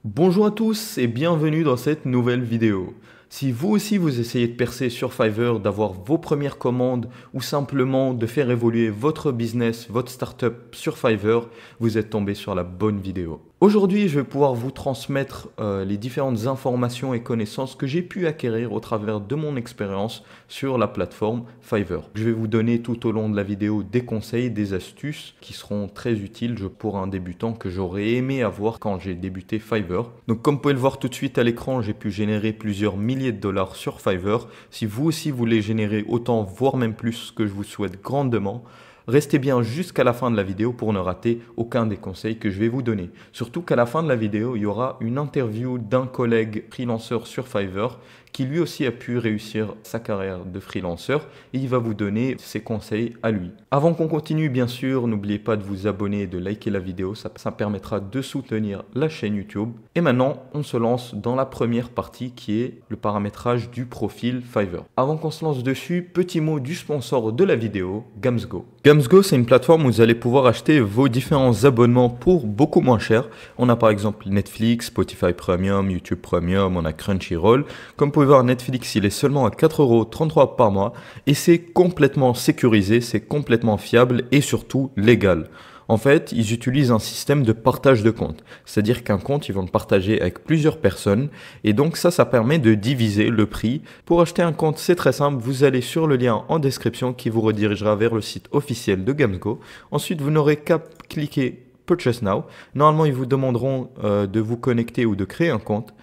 Bonjour à tous et bienvenue dans cette nouvelle vidéo. Si vous aussi vous essayez de percer sur Fiverr, d'avoir vos premières commandes ou simplement de faire évoluer votre business, votre startup sur Fiverr, vous êtes tombé sur la bonne vidéo. Aujourd'hui, je vais pouvoir vous transmettre les différentes informations et connaissances que j'ai pu acquérir au travers de mon expérience sur la plateforme Fiverr. Je vais vous donner tout au long de la vidéo des conseils, des astuces qui seront très utiles pour un débutant que j'aurais aimé avoir quand j'ai débuté Fiverr. Donc comme vous pouvez le voir tout de suite à l'écran, j'ai pu générer plusieurs milliers de dollars sur Fiverr. Si vous aussi voulez générer autant, voire même plus, ce que je vous souhaite grandement, restez bien jusqu'à la fin de la vidéo pour ne rater aucun des conseils que je vais vous donner. Surtout qu'à la fin de la vidéo, il y aura une interview d'un collègue freelanceur sur Fiverr qui lui aussi a pu réussir sa carrière de freelanceur et il va vous donner ses conseils à lui. Avant qu'on continue, bien sûr, n'oubliez pas de vous abonner et de liker la vidéo, ça permettra de soutenir la chaîne YouTube. Et maintenant, on se lance dans la première partie qui est le paramétrage du profil Fiverr. Avant qu'on se lance dessus, petit mot du sponsor de la vidéo, Gamsgo. Gamsgo, c'est une plateforme où vous allez pouvoir acheter vos différents abonnements pour beaucoup moins cher. On a par exemple Netflix, Spotify Premium, YouTube Premium, on a Crunchyroll. Comme vous pouvez voir, Netflix, il est seulement à 4,33 € par mois et c'est complètement sécurisé, c'est complètement fiable et surtout légal. En fait, ils utilisent un système de partage de compte. C'est-à-dire qu'un compte, ils vont le partager avec plusieurs personnes. Et donc ça permet de diviser le prix. Pour acheter un compte, c'est très simple. Vous allez sur le lien en description qui vous redirigera vers le site officiel de Gamsgo. Ensuite, vous n'aurez qu'à cliquer Purchase Now. Normalement, ils vous demanderont de vous connecter ou de créer un compte.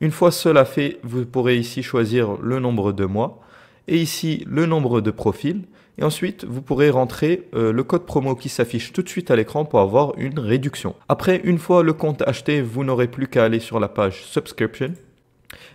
Une fois cela fait, vous pourrez ici choisir le nombre de mois. Et ici, le nombre de profils. Et ensuite, vous pourrez rentrer le code promo qui s'affiche tout de suite à l'écran pour avoir une réduction. Après, une fois le compte acheté, vous n'aurez plus qu'à aller sur la page Subscription.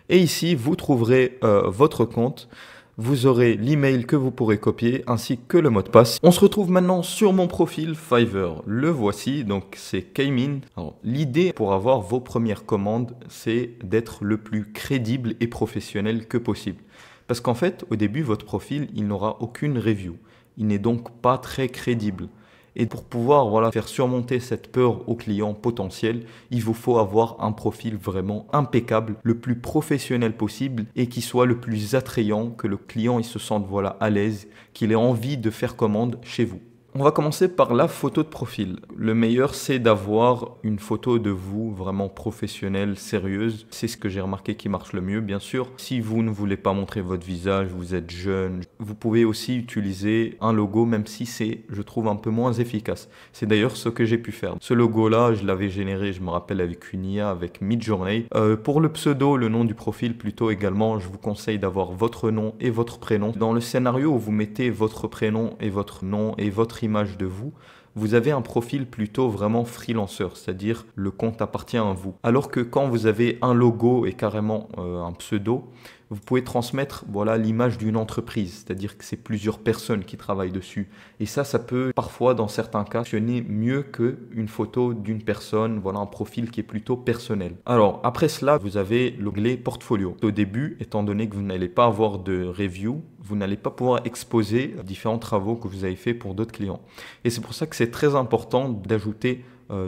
Et ici, vous trouverez votre compte. Vous aurez l'email que vous pourrez copier ainsi que le mot de passe. On se retrouve maintenant sur mon profil Fiverr. Le voici, donc c'est Kaymin. L'idée pour avoir vos premières commandes, c'est d'être le plus crédible et professionnel que possible. Parce qu'en fait, au début, votre profil, il n'aura aucune review. Il n'est donc pas très crédible. Et pour pouvoir faire surmonter cette peur aux clients potentiels, il vous faut avoir un profil vraiment impeccable, le plus professionnel possible et qui soit le plus attrayant, que le client il se sente à l'aise, qu'il ait envie de faire commande chez vous. On va commencer par la photo de profil. Le meilleur, c'est d'avoir une photo de vous vraiment professionnelle, sérieuse. C'est ce que j'ai remarqué qui marche le mieux, bien sûr. Si vous ne voulez pas montrer votre visage, vous êtes jeune, vous pouvez aussi utiliser un logo, même si c'est, je trouve, un peu moins efficace. C'est d'ailleurs ce que j'ai pu faire. Ce logo-là, je l'avais généré, je me rappelle, avec une IA, avec Midjourney. Pour le pseudo, le nom du profil plutôt également, je vous conseille d'avoir votre nom et votre prénom. Dans le scénario où vous mettez votre prénom et votre nom et votre image de vous, vous avez un profil plutôt vraiment freelancer, c'est-à-dire le compte appartient à vous. Alors que quand vous avez un logo et carrément un pseudo, vous pouvez transmettre l'image d'une entreprise, c'est-à-dire que c'est plusieurs personnes qui travaillent dessus. Et ça peut parfois, dans certains cas, fonctionner mieux qu'une photo d'une personne, un profil qui est plutôt personnel. Alors, après cela, vous avez l'onglet portfolio. Au début, étant donné que vous n'allez pas avoir de review, vous n'allez pas pouvoir exposer différents travaux que vous avez fait pour d'autres clients. Et c'est pour ça que c'est très important d'ajouter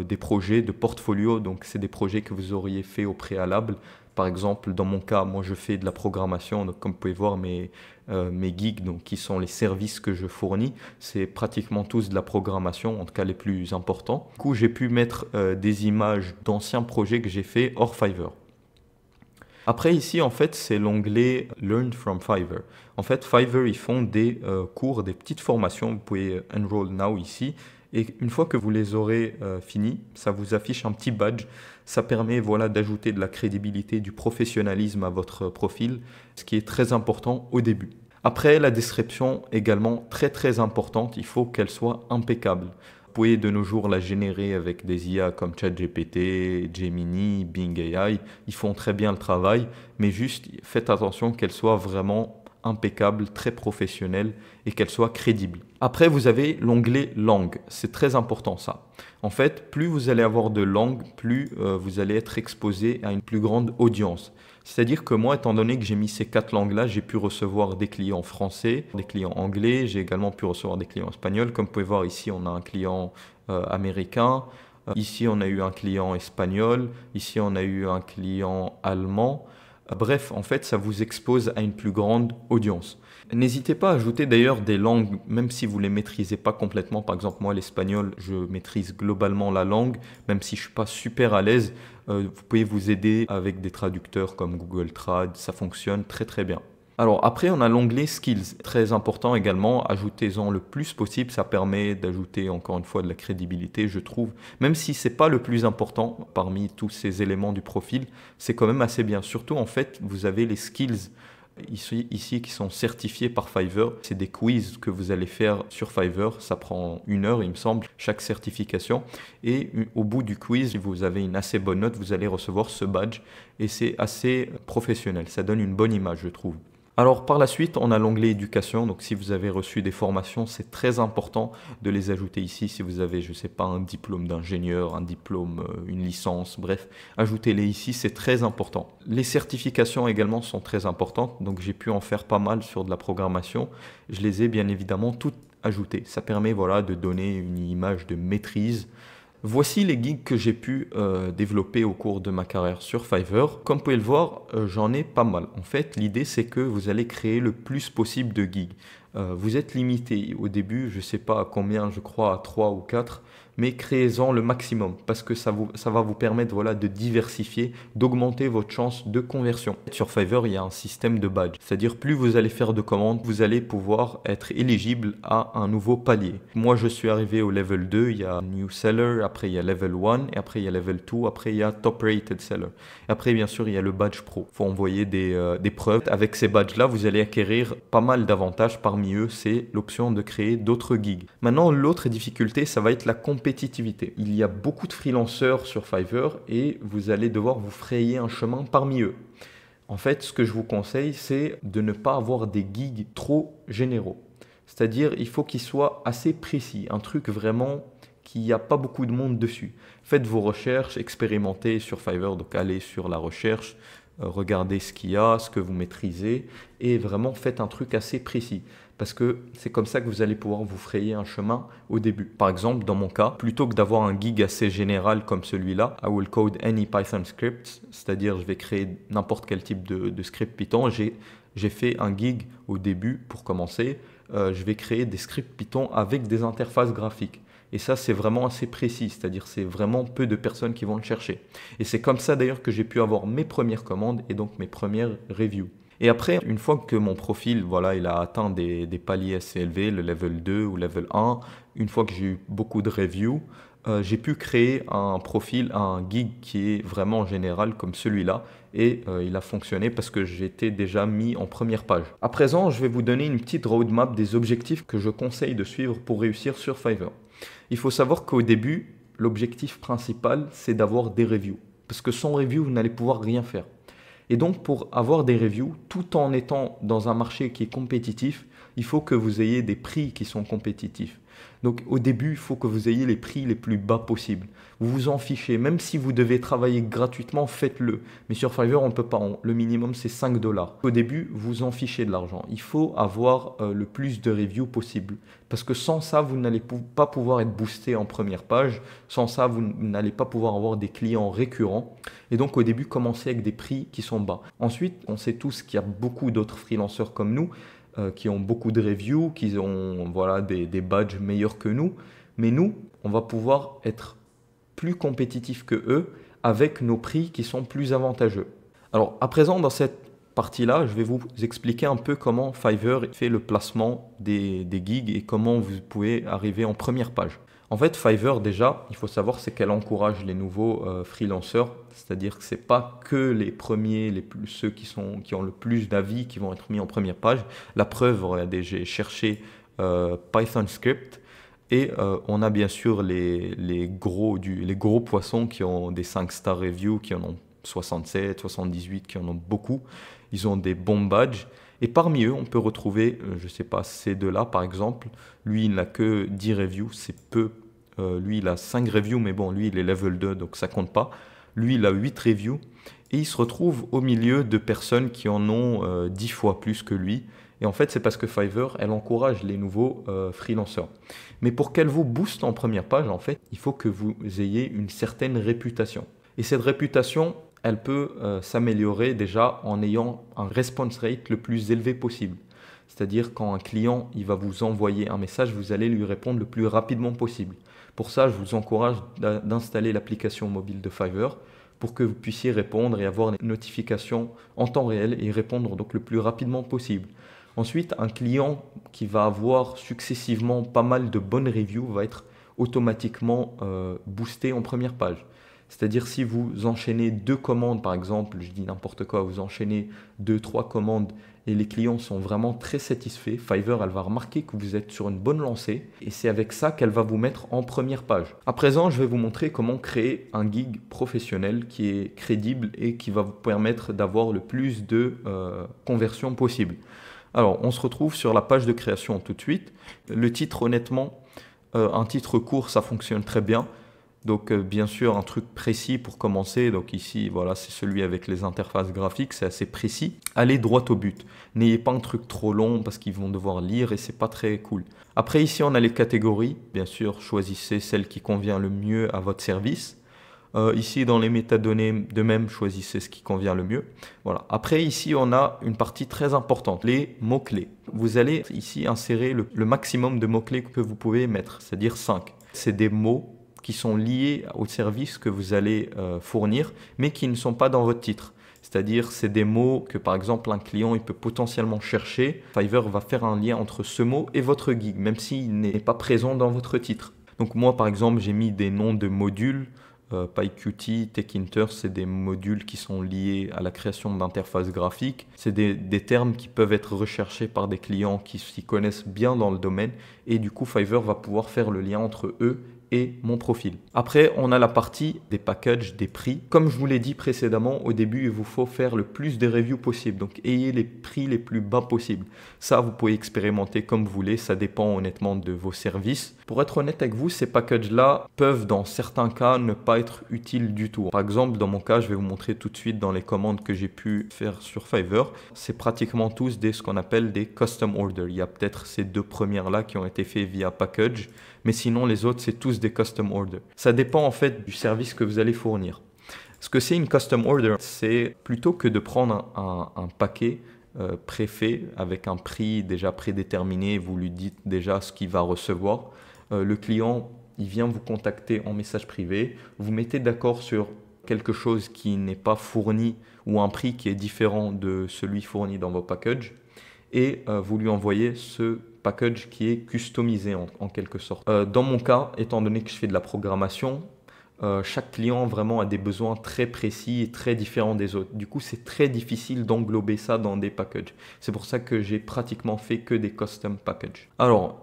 des projets de portfolio. Donc, c'est des projets que vous auriez fait au préalable. Par exemple, dans mon cas, moi je fais de la programmation, donc comme vous pouvez voir mes gigs, donc qui sont les services que je fournis, c'est pratiquement tous de la programmation, en tout cas les plus importants. Du coup, j'ai pu mettre des images d'anciens projets que j'ai fait hors Fiverr. Après ici, en fait, c'est l'onglet Learn from Fiverr. En fait, Fiverr, ils font des cours, des petites formations. Vous pouvez Enroll Now ici. Et une fois que vous les aurez finis, ça vous affiche un petit badge. Ça permet d'ajouter de la crédibilité, du professionnalisme à votre profil, ce qui est très important au début. Après, la description également très importante, il faut qu'elle soit impeccable. Vous pouvez de nos jours la générer avec des IA comme ChatGPT, Gemini, Bing AI. Ils font très bien le travail, mais juste faites attention qu'elle soit vraiment impeccable, très professionnelle et qu'elle soit crédible. Après, vous avez l'onglet langue. C'est très important ça. En fait, plus vous allez avoir de langues, plus vous allez être exposé à une plus grande audience. C'est-à-dire que moi, étant donné que j'ai mis ces 4 langues-là, j'ai pu recevoir des clients français, des clients anglais, j'ai également pu recevoir des clients espagnols. Comme vous pouvez voir ici, on a un client américain, Ici, on a eu un client espagnol. Ici, on a eu un client allemand. Bref, en fait, ça vous expose à une plus grande audience. N'hésitez pas à ajouter d'ailleurs des langues, même si vous ne les maîtrisez pas complètement. Par exemple, moi, l'espagnol, je maîtrise globalement la langue, même si je ne suis pas super à l'aise. Vous pouvez vous aider avec des traducteurs comme Google Trad, ça fonctionne très très bien. Alors après, on a l'onglet Skills, très important également. Ajoutez-en le plus possible, ça permet d'ajouter encore une fois de la crédibilité, je trouve. Même si c'est pas le plus important parmi tous ces éléments du profil, c'est quand même assez bien. Surtout en fait, vous avez les skills ici qui sont certifiés par Fiverr. C'est des quiz que vous allez faire sur Fiverr. Ça prend 1 heure, il me semble, chaque certification. Et au bout du quiz, si vous avez une assez bonne note, vous allez recevoir ce badge. Et c'est assez professionnel. Ça donne une bonne image, je trouve. Alors par la suite, on a l'onglet éducation. Donc si vous avez reçu des formations, c'est très important de les ajouter ici. Si vous avez, je ne sais pas, un diplôme d'ingénieur, un diplôme, une licence, bref, ajoutez-les ici, c'est très important. Les certifications également sont très importantes. Donc j'ai pu en faire pas mal sur de la programmation. Je les ai bien évidemment toutes ajoutées. Ça permet voilà, de donner une image de maîtrise. Voici les gigs que j'ai pu développer au cours de ma carrière sur Fiverr. Comme vous pouvez le voir, j'en ai pas mal. En fait, l'idée c'est que vous allez créer le plus possible de gigs. Vous êtes limité au début, je ne sais pas à combien, je crois à 3 ou 4, mais créez-en le maximum parce que ça va vous permettre voilà, de diversifier, d'augmenter votre chance de conversion. Sur Fiverr, il y a un système de badge, c'est-à-dire plus vous allez faire de commandes, vous allez pouvoir être éligible à un nouveau palier. Moi, je suis arrivé au level 2, il y a New Seller, après il y a level 1, et après il y a level 2, après il y a Top Rated Seller. Et après, bien sûr, il y a le badge pro. Il faut envoyer des preuves. Avec ces badges-là, vous allez acquérir pas mal d'avantages. Parmi eux, c'est l'option de créer d'autres gigs. Maintenant, l'autre difficulté, ça va être la compétitivité. Il y a beaucoup de freelanceurs sur Fiverr et vous allez devoir vous frayer un chemin parmi eux. En fait, ce que je vous conseille, c'est de ne pas avoir des gigs trop généraux. C'est-à-dire, il faut qu'ils soient assez précis. Un truc vraiment qu'il n'y a pas beaucoup de monde dessus. Faites vos recherches, expérimentez sur Fiverr, donc allez sur la recherche, regardez ce qu'il y a, ce que vous maîtrisez et vraiment faites un truc assez précis parce que c'est comme ça que vous allez pouvoir vous frayer un chemin au début. Par exemple, dans mon cas, plutôt que d'avoir un gig assez général comme celui-là, I will code any Python script, c'est-à-dire je vais créer n'importe quel type de script Python, j'ai fait un gig au début pour commencer, je vais créer des scripts Python avec des interfaces graphiques. Et ça, c'est vraiment assez précis, c'est-à-dire c'est vraiment peu de personnes qui vont le chercher. Et c'est comme ça d'ailleurs que j'ai pu avoir mes premières commandes et donc mes premières reviews. Et après, une fois que mon profil, voilà, il a atteint des paliers assez élevés, le level 2 ou level 1, une fois que j'ai eu beaucoup de reviews, j'ai pu créer un profil, un gig qui est vraiment général comme celui-là et il a fonctionné parce que j'étais déjà mis en première page. À présent, je vais vous donner une petite roadmap des objectifs que je conseille de suivre pour réussir sur Fiverr. Il faut savoir qu'au début, l'objectif principal, c'est d'avoir des reviews. Parce que sans review, vous n'allez pouvoir rien faire. Et donc, pour avoir des reviews, tout en étant dans un marché qui est compétitif, il faut que vous ayez des prix qui sont compétitifs. Donc, au début, il faut que vous ayez les prix les plus bas possibles. Vous vous en fichez. Même si vous devez travailler gratuitement, faites-le. Mais sur Fiverr, on ne peut pas. Le minimum, c'est 5 $. Au début, vous en fichez de l'argent. Il faut avoir le plus de reviews possible. Parce que sans ça, vous n'allez pas pouvoir être boosté en première page. Sans ça, vous n'allez pas pouvoir avoir des clients récurrents. Et donc, au début, commencez avec des prix qui sont bas. Ensuite, on sait tous qu'il y a beaucoup d'autres freelanceurs comme nous qui ont beaucoup de reviews, qui ont voilà, des badges meilleurs que nous. Mais nous, on va pouvoir être plus compétitifs que eux avec nos prix qui sont plus avantageux. Alors, à présent, dans cette partie-là, je vais vous expliquer un peu comment Fiverr fait le placement des gigs et comment vous pouvez arriver en première page. En fait, Fiverr, déjà, il faut savoir, c'est qu'elle encourage les nouveaux freelancers. C'est-à-dire que ce n'est pas que les premiers, ceux qui ont le plus d'avis qui vont être mis en première page. La preuve, regardez, j'ai cherché Python script et on a bien sûr les gros poissons qui ont des 5-star reviews, qui en ont 67, 78, qui en ont beaucoup. Ils ont des bons badges. Et parmi eux, on peut retrouver, je ne sais pas, ces deux-là par exemple. Lui, il n'a que 10 reviews, c'est peu. Lui, il a 5 reviews, mais bon, lui, il est level 2, donc ça compte pas. Lui, il a 8 reviews. Et il se retrouve au milieu de personnes qui en ont 10 fois plus que lui. Et en fait, c'est parce que Fiverr, elle encourage les nouveaux freelancers. Mais pour qu'elle vous booste en première page, en fait, il faut que vous ayez une certaine réputation. Et cette réputation, elle peut s'améliorer déjà en ayant un response rate le plus élevé possible. C'est-à-dire quand un client il va vous envoyer un message, vous allez lui répondre le plus rapidement possible. Pour ça, je vous encourage d'installer l'application mobile de Fiverr pour que vous puissiez répondre et avoir des notifications en temps réel et répondre donc le plus rapidement possible. Ensuite, un client qui va avoir successivement pas mal de bonnes reviews va être automatiquement boosté en première page. C'est-à-dire si vous enchaînez 2 commandes, par exemple, je dis n'importe quoi, vous enchaînez 2, 3 commandes et les clients sont vraiment très satisfaits, Fiverr, elle va remarquer que vous êtes sur une bonne lancée et c'est avec ça qu'elle va vous mettre en première page. À présent, je vais vous montrer comment créer un gig professionnel qui est crédible et qui va vous permettre d'avoir le plus de conversions possible. Alors, on se retrouve sur la page de création tout de suite. Le titre, honnêtement, un titre court, ça fonctionne très bien. Donc bien sûr un truc précis pour commencer, donc ici voilà c'est celui avec les interfaces graphiques, c'est assez précis. Allez droit au but, n'ayez pas un truc trop long parce qu'ils vont devoir lire et c'est pas très cool. Après ici on a les catégories, bien sûr choisissez celle qui convient le mieux à votre service. Ici dans les métadonnées de même choisissez ce qui convient le mieux. Voilà. Après ici on a une partie très importante, les mots-clés. Vous allez ici insérer le maximum de mots-clés que vous pouvez mettre, c'est-à-dire 5. C'est des mots qui sont liés au service que vous allez fournir, mais qui ne sont pas dans votre titre. C'est-à-dire, c'est des mots que, par exemple, un client il peut potentiellement chercher. Fiverr va faire un lien entre ce mot et votre gig, même s'il n'est pas présent dans votre titre. Donc moi, par exemple, j'ai mis des noms de modules. PyQt, TechInter, c'est des modules qui sont liés à la création d'interfaces graphiques. C'est des termes qui peuvent être recherchés par des clients qui s'y connaissent bien dans le domaine. Et du coup, Fiverr va pouvoir faire le lien entre eux et mon profil. Après, on a la partie des packages, des prix. Comme je vous l'ai dit précédemment, au début, il vous faut faire le plus de reviews possible. Donc, ayez les prix les plus bas possibles. Ça, vous pouvez expérimenter comme vous voulez. Ça dépend honnêtement de vos services. Pour être honnête avec vous, ces packages-là peuvent, dans certains cas, ne pas être utiles du tout. Par exemple, dans mon cas, je vais vous montrer tout de suite dans les commandes que j'ai pu faire sur Fiverr. C'est pratiquement tous ce qu'on appelle des custom orders. Il y a peut-être ces 2 premières-là qui ont été faits via package. Mais sinon, les autres, c'est tous des custom orders. Ça dépend en fait du service que vous allez fournir. Ce que c'est une custom order, c'est plutôt que de prendre un paquet préfet avec un prix déjà prédéterminé, vous lui dites déjà ce qu'il va recevoir. Le client, il vient vous contacter en message privé, vous mettez d'accord sur quelque chose qui n'est pas fourni ou un prix qui est différent de celui fourni dans vos packages et vous lui envoyez ce package qui est customisé en quelque sorte. Dans mon cas, étant donné que je fais de la programmation, chaque client vraiment a des besoins très précis et très différents des autres. Du coup, c'est très difficile d'englober ça dans des packages. C'est pour ça que j'ai pratiquement fait que des custom packages. Alors,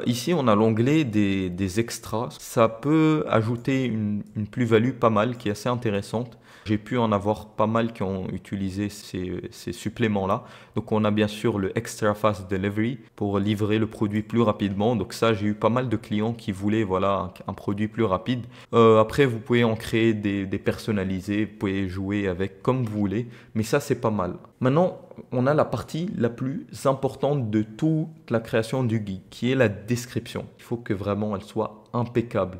ici, on a l'onglet des extras. Ça peut ajouter une plus-value pas mal qui est assez intéressante. J'ai pu en avoir pas mal qui ont utilisé ces suppléments-là. Donc, on a bien sûr le Extra Fast Delivery pour livrer le produit plus rapidement. Donc ça, j'ai eu pas mal de clients qui voulaient voilà, un produit plus rapide. Après, vous pouvez en créer des personnalisés. Vous pouvez jouer avec comme vous voulez. Mais ça, c'est pas mal. Maintenant, on a la partie la plus importante de toute la création du guide, qui est la description. Il faut que vraiment elle soit impeccable,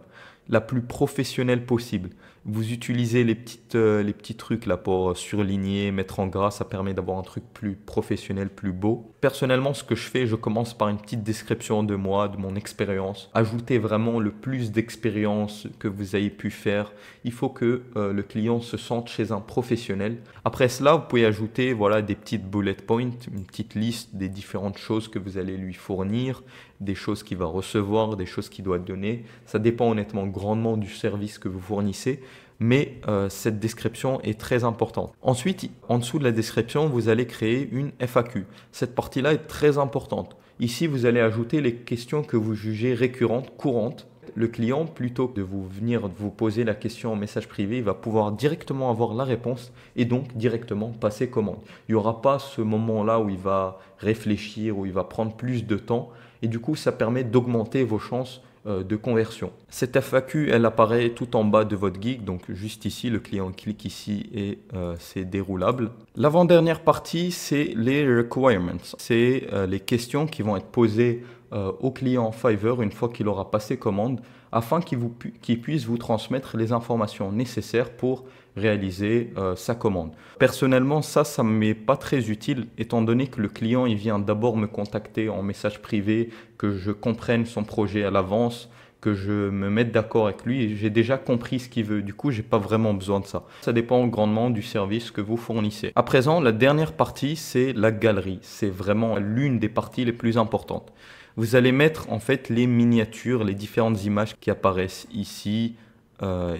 la plus professionnelle possible. Vous utilisez les petits trucs là pour surligner, mettre en gras, ça permet d'avoir un truc plus professionnel, plus beau. Personnellement, ce que je fais, je commence par une petite description de moi, de mon expérience. Ajoutez vraiment le plus d'expérience que vous avez pu faire. Il faut que le client se sente chez un professionnel. Après cela, vous pouvez ajouter voilà, des petites bullet points, une petite liste des différentes choses que vous allez lui fournir, des choses qu'il va recevoir, des choses qu'il doit donner. Ça dépend honnêtement grandement du service que vous fournissez. Mais cette description est très importante. Ensuite, en dessous de la description, vous allez créer une FAQ. Cette partie-là est très importante. Ici, vous allez ajouter les questions que vous jugez récurrentes, courantes. Le client, plutôt que de vous poser la question en message privé, il va pouvoir directement avoir la réponse et donc directement passer commande. Il n'y aura pas ce moment-là où il va réfléchir, où il va prendre plus de temps. Et du coup, ça permet d'augmenter vos chances de conversion. Cette FAQ, elle apparaît tout en bas de votre gig, donc juste ici, le client clique ici et c'est déroulable. L'avant-dernière partie, c'est les requirements. C'est les questions qui vont être posées au client Fiverr une fois qu'il aura passé commande, afin qu'il puisse vous transmettre les informations nécessaires pour réaliser sa commande. Personnellement, ça ne m'est pas très utile, étant donné que le client il vient d'abord me contacter en message privé, que je comprenne son projet à l'avance, que je me mette d'accord avec lui et j'ai déjà compris ce qu'il veut. Du coup, j'ai pas vraiment besoin de ça. Ça dépend grandement du service que vous fournissez. À présent, la dernière partie, c'est la galerie. C'est vraiment l'une des parties les plus importantes. Vous allez mettre en fait les miniatures, les différentes images qui apparaissent ici,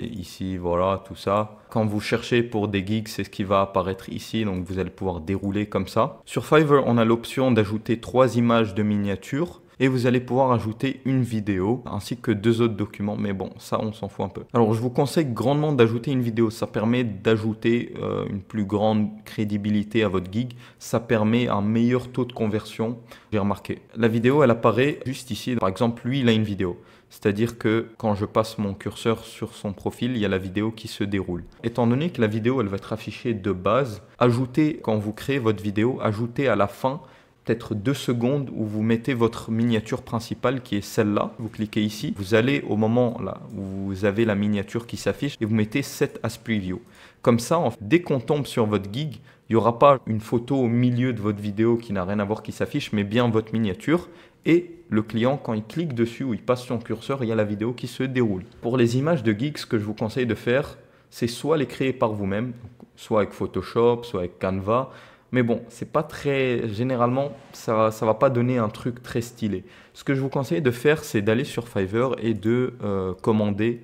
ici, voilà, tout ça. Quand vous cherchez pour des gigs, c'est ce qui va apparaître ici, donc vous allez pouvoir dérouler comme ça. Sur Fiverr, on a l'option d'ajouter 3 images de miniatures. Et vous allez pouvoir ajouter une vidéo ainsi que 2 autres documents. Mais bon, ça, on s'en fout un peu. Alors, je vous conseille grandement d'ajouter une vidéo. Ça permet d'ajouter une plus grande crédibilité à votre gig. Ça permet un meilleur taux de conversion. J'ai remarqué. La vidéo, elle apparaît juste ici. Par exemple, lui, il a une vidéo. C'est-à-dire que quand je passe mon curseur sur son profil, il y a la vidéo qui se déroule. Étant donné que la vidéo, elle va être affichée de base, ajoutez, quand vous créez votre vidéo, ajoutez à la fin peut-être 2 secondes où vous mettez votre miniature principale qui est celle-là. Vous cliquez ici. Vous allez au moment là où vous avez la miniature qui s'affiche et vous mettez Set as Preview. Comme ça, dès qu'on tombe sur votre gig, il n'y aura pas une photo au milieu de votre vidéo qui n'a rien à voir qui s'affiche, mais bien votre miniature. Et le client, quand il clique dessus ou il passe son curseur, il y a la vidéo qui se déroule. Pour les images de gigs, ce que je vous conseille de faire, c'est soit les créer par vous-même, soit avec Photoshop, soit avec Canva. Mais bon, c'est pas très. Généralement, ça va pas donner un truc très stylé. Ce que je vous conseille de faire, c'est d'aller sur Fiverr et de commander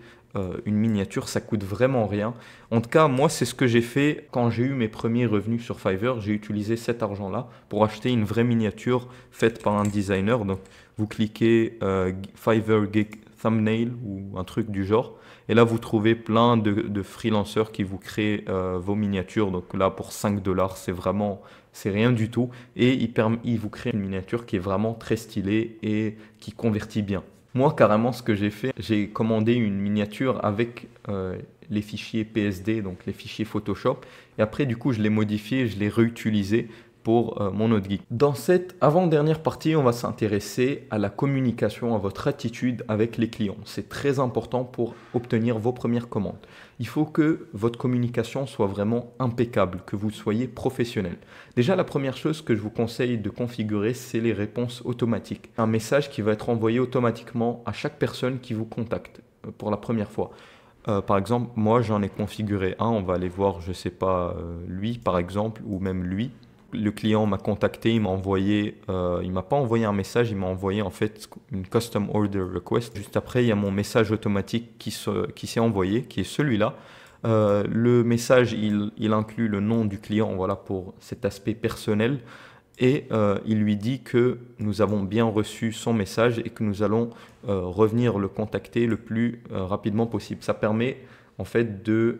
une miniature. Ça coûte vraiment rien. En tout cas, moi, c'est ce que j'ai fait quand j'ai eu mes premiers revenus sur Fiverr. J'ai utilisé cet argent-là pour acheter une vraie miniature faite par un designer. Donc, vous cliquez Fiverr Gig Thumbnail ou un truc du genre. Et là, vous trouvez plein de freelancers qui vous créent vos miniatures. Donc là, pour 5 $, c'est rien du tout. Et il vous crée une miniature qui est vraiment très stylée et qui convertit bien. Moi, carrément, ce que j'ai fait, j'ai commandé une miniature avec les fichiers PSD, donc les fichiers Photoshop. Et après, du coup, je l'ai modifié, je l'ai réutilisé pour mon autre geek. Dans cette avant-dernière partie, on va s'intéresser à la communication, à votre attitude avec les clients. C'est très important pour obtenir vos premières commandes. Il faut que votre communication soit vraiment impeccable, que vous soyez professionnel. Déjà, la première chose que je vous conseille de configurer, c'est les réponses automatiques. Un message qui va être envoyé automatiquement à chaque personne qui vous contacte pour la première fois. Par exemple, moi, j'en ai configuré un. On va aller voir, je ne sais pas, lui, par exemple, ou même lui. Le client m'a contacté, il m'a pas envoyé un message, il m'a envoyé en fait une custom order request. Juste après, il y a mon message automatique qui s'est envoyé, qui est celui-là. Le message, il inclut le nom du client, voilà, pour cet aspect personnel. Et il lui dit que nous avons bien reçu son message et que nous allons revenir le contacter le plus rapidement possible. Ça permet en fait de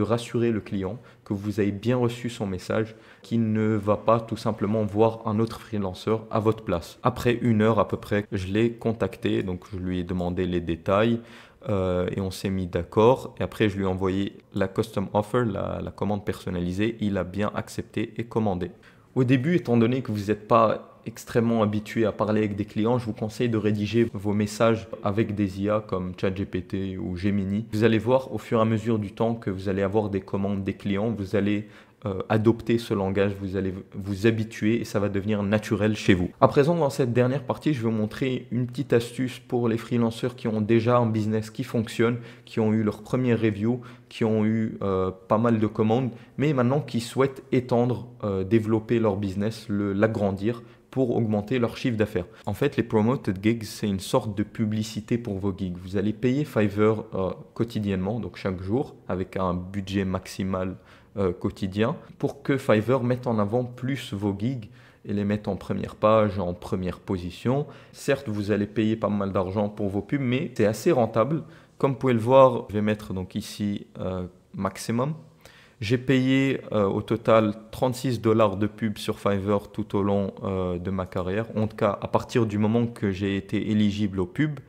rassurer le client que vous avez bien reçu son message, qu'il ne va pas tout simplement voir un autre freelancer à votre place. Après 1 heure à peu près, je l'ai contacté, donc je lui ai demandé les détails et on s'est mis d'accord. Et après, je lui ai envoyé la custom offer, la commande personnalisée. Il a bien accepté et commandé. Au début, étant donné que vous n'êtes pas extrêmement habitué à parler avec des clients, je vous conseille de rédiger vos messages avec des IA comme ChatGPT ou Gemini. Vous allez voir au fur et à mesure du temps que vous allez avoir des commandes des clients, vous allez adopter ce langage, vous allez vous habituer et ça va devenir naturel chez vous. À présent, dans cette dernière partie, je vais vous montrer une petite astuce pour les freelancers qui ont déjà un business qui fonctionne, qui ont eu leur première review, qui ont eu pas mal de commandes, mais maintenant qui souhaitent étendre, développer leur business, l'agrandir pour augmenter leur chiffre d'affaires. En fait, les Promoted Gigs, c'est une sorte de publicité pour vos gigs. Vous allez payer Fiverr quotidiennement, donc chaque jour, avec un budget maximal quotidien, pour que Fiverr mette en avant plus vos gigs et les mette en première page, en première position. Certes, vous allez payer pas mal d'argent pour vos pubs, mais c'est assez rentable. Comme vous pouvez le voir, je vais mettre donc ici maximum. J'ai payé au total 36 $ de pub sur Fiverr tout au long de ma carrière. En tout cas, à partir du moment que j'ai été éligible aux pubs,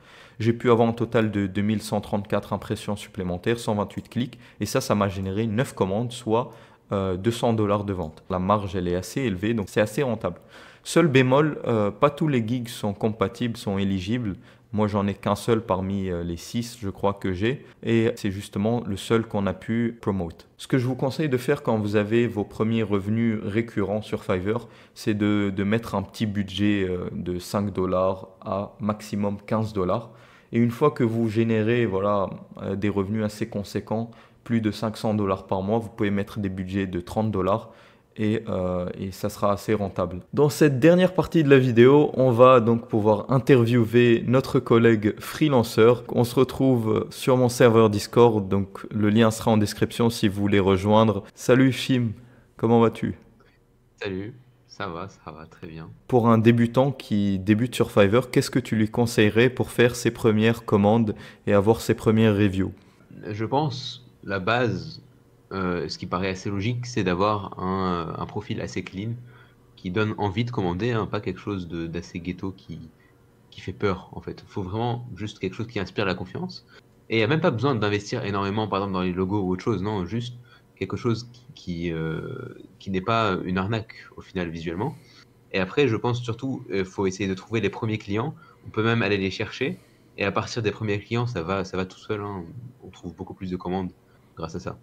J'ai pu avoir un total de 2134 impressions supplémentaires, 128 clics, et ça m'a généré 9 commandes, soit $200 de vente. La marge, elle est assez élevée, donc c'est assez rentable. Seul bémol, pas tous les gigs sont compatibles, sont éligibles. Moi, j'en ai qu'un seul parmi les 6, je crois que j'ai. Et c'est justement le seul qu'on a pu promote. Ce que je vous conseille de faire quand vous avez vos premiers revenus récurrents sur Fiverr, c'est de mettre un petit budget de $5 à maximum $15. Et une fois que vous générez voilà, des revenus assez conséquents, plus de $500 par mois, vous pouvez mettre des budgets de $30 et ça sera assez rentable. Dans cette dernière partie de la vidéo, on va donc pouvoir interviewer notre collègue freelanceur. On se retrouve sur mon serveur Discord, donc le lien sera en description si vous voulez rejoindre. Salut Shim, comment vas-tu? Salut, ça va très bien. Pour un débutant qui débute sur Fiverr, qu'est-ce que tu lui conseillerais pour faire ses premières commandes et avoir ses premières reviews? Je pense, la base, ce qui paraît assez logique, c'est d'avoir un profil assez clean, qui donne envie de commander, hein, pas quelque chose d'assez ghetto qui fait peur, en fait. Il faut vraiment juste quelque chose qui inspire la confiance. Et il n'y a même pas besoin d'investir énormément, par exemple, dans les logos ou autre chose, non, juste quelque chose qui n'est pas une arnaque, au final, visuellement. Et après, je pense surtout, faut essayer de trouver les premiers clients. On peut même aller les chercher. Et à partir des premiers clients, ça va tout seul, hein. On trouve beaucoup plus de commandes grâce à ça.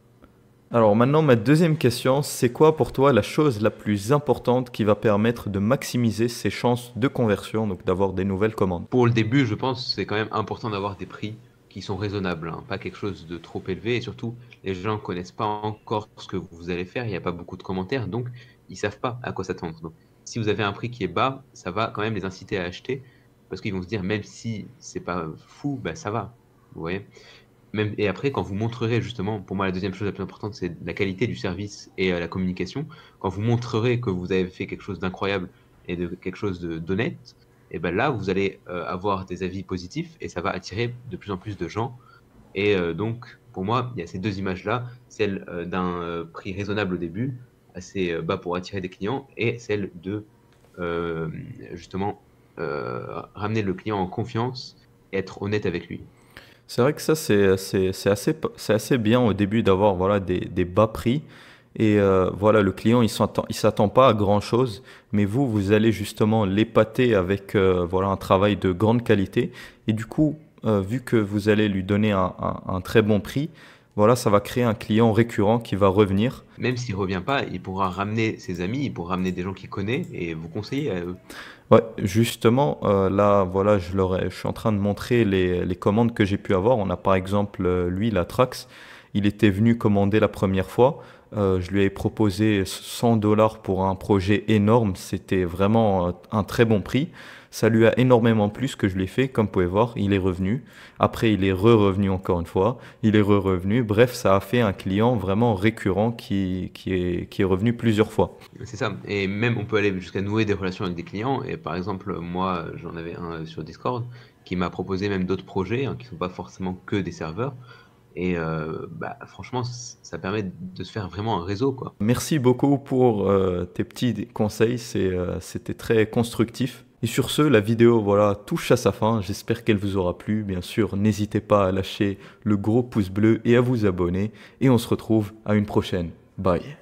Alors maintenant, ma deuxième question, c'est quoi pour toi la chose la plus importante qui va permettre de maximiser ses chances de conversion, donc d'avoir des nouvelles commandes? Pour le début, je pense que c'est quand même important d'avoir des prix qui sont raisonnables, hein, pas quelque chose de trop élevé. Et surtout, les gens ne connaissent pas encore ce que vous allez faire. Il n'y a pas beaucoup de commentaires, donc ils savent pas à quoi s'attendre. Donc, si vous avez un prix qui est bas, ça va quand même les inciter à acheter parce qu'ils vont se dire, même si c'est pas fou, bah, ça va. Vous voyez? Même, et après, quand vous montrerez justement, pour moi, la deuxième chose la plus importante, c'est la qualité du service et la communication. Quand vous montrerez que vous avez fait quelque chose d'incroyable et de quelque chose d'honnête, et ben là, vous allez avoir des avis positifs et ça va attirer de plus en plus de gens. Et donc, pour moi, il y a ces deux images-là, celle d'un prix raisonnable au début, assez bas pour attirer des clients, et celle de euh, justement ramener le client en confiance et être honnête avec lui. C'est vrai que ça, c'est assez bien au début d'avoir voilà, des bas prix. Et voilà, le client, il s'attend pas à grand-chose, mais vous allez justement l'épater avec voilà, un travail de grande qualité. Et du coup, vu que vous allez lui donner un très bon prix, voilà, ça va créer un client récurrent qui va revenir. Même s'il revient pas, il pourra ramener ses amis, il pourra ramener des gens qu'il connaît et vous conseiller à eux. Ouais, justement, là, voilà, je suis en train de montrer les commandes que j'ai pu avoir. On a par exemple, lui, la Trax, il était venu commander la première fois. Je lui ai proposé $100 pour un projet énorme. C'était vraiment un très bon prix. Ça lui a énormément plu ce que je l'ai fait. Comme vous pouvez voir, il est revenu. Après, il est re-revenu encore une fois. Il est re-revenu. Bref, ça a fait un client vraiment récurrent qui est revenu plusieurs fois. C'est ça. Et même, on peut aller jusqu'à nouer des relations avec des clients. Et par exemple, moi, j'en avais un sur Discord qui m'a proposé même d'autres projets, hein, qui sont pas forcément que des serveurs. Et bah, franchement, ça permet de se faire vraiment un réseau, quoi. Merci beaucoup pour tes petits conseils, c'était très constructif. Et sur ce, la vidéo voilà, touche à sa fin. J'espère qu'elle vous aura plu. Bien sûr, n'hésitez pas à lâcher le gros pouce bleu et à vous abonner. Et on se retrouve à une prochaine. Bye.